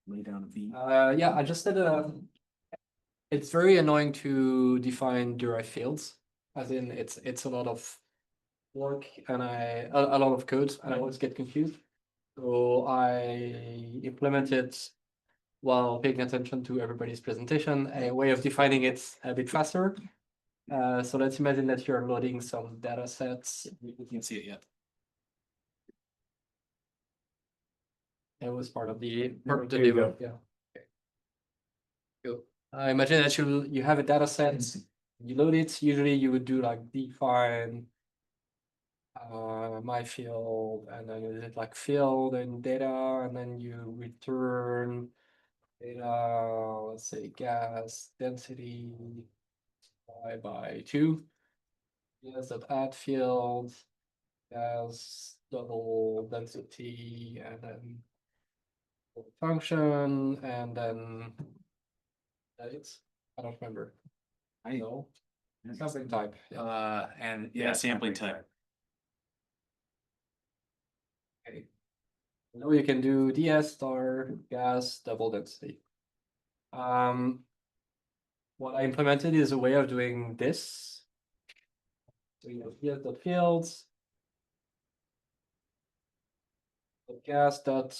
lay down a V. Yeah, I just did a. It's very annoying to define derived fields, as in it's a lot of work and a lot of code, and I always get confused. So I implemented, while paying attention to everybody's presentation, a way of defining it a bit faster. So let's imagine that you're loading some data sets. We can't see it yet. It was part of the There you demo. go. Yeah. Okay. Cool. I imagine that you have a data set, you load it. Usually you would do like define my field, and then is it like field and data, and then you return data, let's say gas density by 2. Yes, that add field as double density, and then function, and then it's, I don't remember. I know. Something type. and yeah, sampling type. Okay. Now you can do ds star gas double density. What I implemented is a way of doing this. So you have here the fields. The gas dot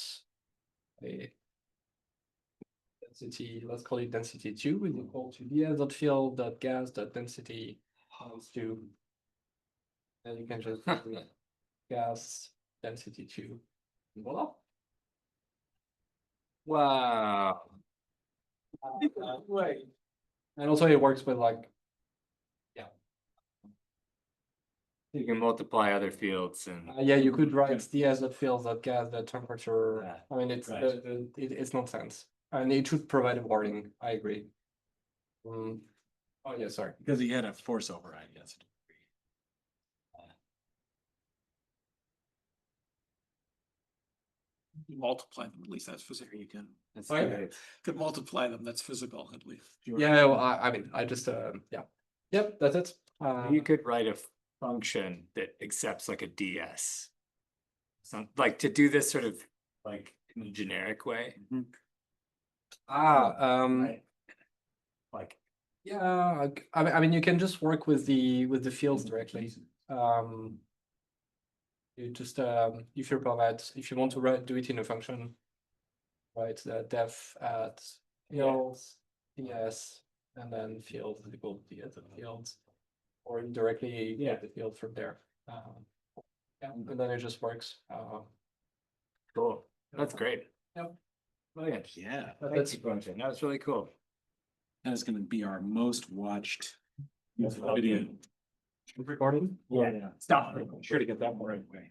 a density, let's call it density 2, is equal to ds dot field dot gas dot density times 2. And you can just gas density 2. Voila. Wow. Wait. And also it works with like, You can multiply other fields and yeah, you could write ds dot fields dot gas dot temperature. Yeah. I mean, it's Right. it's nonsense, and it should provide a warning. I agree. Oh yeah, sorry. Because he had a force override, yes. Multiply them, at least that's physical, you can. that's Oh, yeah. great. Could multiply them, that's physical, at least. Yeah, well, I mean, I just yeah, yep, that's it. You could write a function that accepts like a DS. Some like to do this sort of like in a generic way. right. Like Yeah, I mean, you can just work with the fields directly. You just if you provide, if you want to do it in a function, right? The def at fields ds, and then fields is equal to ds of fields, or directly get the field from there. Yeah, and then it just works. cool. That's great. Yep. Brilliant. Yeah, Thank you, Corentin. That was really cool. that is gonna be our most watched Yes, video. Recording. Yeah. Stop. Sure to get that more right away.